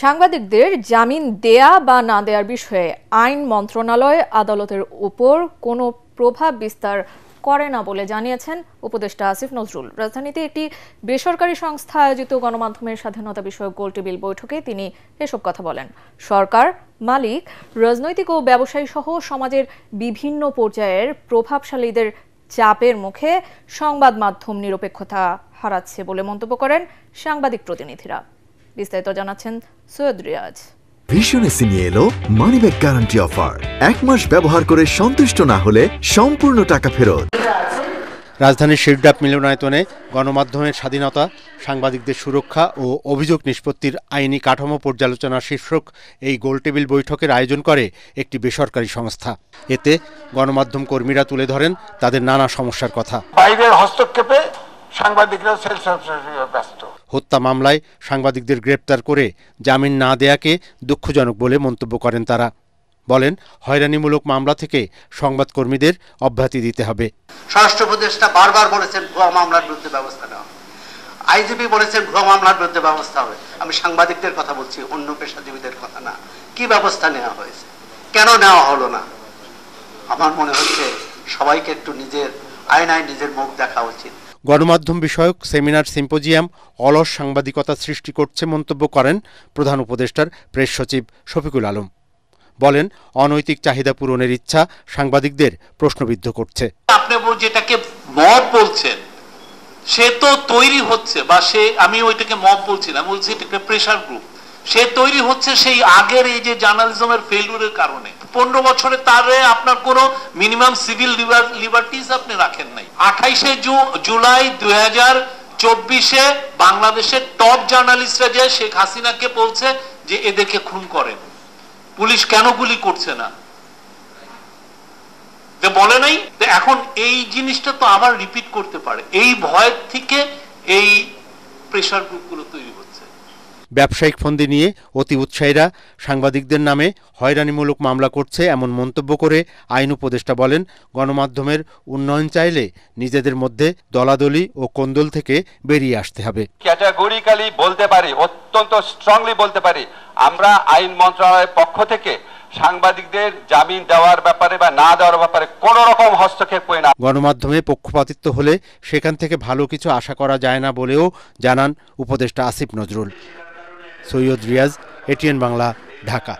সাংবাদিকদের জামিন দেয়া বা না দেওয়ার বিষয়ে আইন মন্ত্রণালয় আদালতের উপর কোনো প্রভাব বিস্তার করে না বলে জানিয়েছেন উপদেষ্টা আসিফ নজরুল। রাজধানীতে একটি বেসরকারি সংস্থা আয়োজিত গণমাধ্যমের স্বাধীনতা বিষয়ক গোলটেবিল বৈঠকে তিনি এসব কথা বলেন। সরকার, মালিক, রাজনৈতিক ও ব্যবসায়ী সহ সমাজের বিভিন্ন পর্যায়ের প্রভাবশালীদের চাপের মুখে সংবাদ মাধ্যম নিরপেক্ষতা হারাচ্ছে বলে মন্তব্য করেন সাংবাদিক প্রতিনিধিরা। বিস্তারিত জানাচ্ছেন সৈয়দ রিয়াজ। ভীষণ এসি নিয়ে এলো মানিব্যাগ গ্যারান্টি অফার। 1 মাস ব্যবহার করে সন্তুষ্ট না হলে সম্পূর্ণ টাকা ফেরত। রাজধানীর শিরডাপ মিলনায়তনে গণমাধ্যমের স্বাধীনতা, সাংবাদিকদের সুরক্ষা ও অভিযোগ নিষ্পত্তির আইনি কাঠামো পর্যালোচনা শীর্ষক এই গোলটেবিল বৈঠকের আয়োজন করে একটি বেসরকারি সংস্থা। এতে গণমাধ্যম কর্মীরা তুলে ধরেন তাদের নানা সমস্যার কথা। বাইরের হস্তক্ষেপে সাংবাদিকরা ব্যস্ত। হত্যা মামলায় সাংবাদিকদের গ্রেপ্তার করে জামিন না দেয়াকে দুঃখজনক বলে মন্তব্য করেন তারা। বলেন, হয়রানিমূলক মামলা থেকে সংবাদকর্মীদের অব্যাহতি দিতে হবে। স্বরাষ্ট্র উপদেষ্টা বারবার বলেছেন ভুয়া মামলার বিরুদ্ধে ব্যবস্থা নেওয়া, আইজিপি বলেছেন ভুয়া মামলার বিরুদ্ধে ব্যবস্থা হবে। আমি সাংবাদিকদের কথা বলছি, অন্য পেশাজীবীদের কথা না। কি ব্যবস্থা নেওয়া হয়েছে, কেন নেওয়া হলো না? আমার মনে হচ্ছে সবাইকে একটু নিজের আয়নায় নিজের মুখ দেখা উচিত। গণমাধ্যম বিষয়ক সেমিনার সিম্পোজিয়াম অলস সাংবাদিকতা সৃষ্টি করছে মন্তব্য করেন প্রধান উপদেষ্টার প্রেস সচিব শফিকুল আলম। বলেন, অনৈতিক চাহিদা পূরণের ইচ্ছা সাংবাদিকদের প্রশ্নবিদ্ধ করছে। আপনি যেটাকে মব বলছেন সে তো তৈরি হচ্ছে, বা সে, আমি ওইটাকে মব বলছি না, বলছি এটাকে প্রেশার গ্রুপ। সে তৈরি হচ্ছে সেই আগের এই যে জার্নালিজমের ফেলিউরের কারণে। 15 বছরে তারে আপনার কোনো মিনিমাম সিভিল লিবার্টিজ আপনি রাখেন নাই। 28শে জুলাই 2024-এ বাংলাদেশের টপ জার্নালিস্টরা যে শেখ হাসিনাকে বলছে যে এদেরকে খুন করেন, পুলিশ কেন গুলি করছে না, বলে নাই। এখন এই জিনিসটা তো আবার রিপিট করতে পারে, এই ভয় থেকে এই প্রেশার গ্রুপগুলো তৈরি হচ্ছে। ব্যবসায়িক ফন্দি নিয়ে অতি উৎসাহীরা সাংবাদিকদের নামে হয়রানিমূলক মামলা করছে এমন মন্তব্য করে আইন উপদেষ্টা বলেন, গণমাধ্যমের উন্নয়ন চাইলে নিজেদের মধ্যে দলাদলি ও কোন্দল থেকে বেরিয়ে আসতে হবে। ক্যাটাগরিক্যালি বলতে পারি, অত্যন্ত স্ট্রংলি বলতে পারি, আমরা আইন মন্ত্রণালয়ের পক্ষ থেকে সাংবাদিকদের জামিন দেওয়ার ব্যাপারে বা না দেওয়ার ব্যাপারে কোনো রকম হস্তক্ষেপ করি না। গণমাধ্যমে পক্ষপাতিত্ব হলে সেখান থেকে ভালো কিছু আশা করা যায় না বলেও জানান উপদেষ্টা আসিফ নজরুল। সৈয়দ রিয়াজ, এটিএন বাংলা, ঢাকা।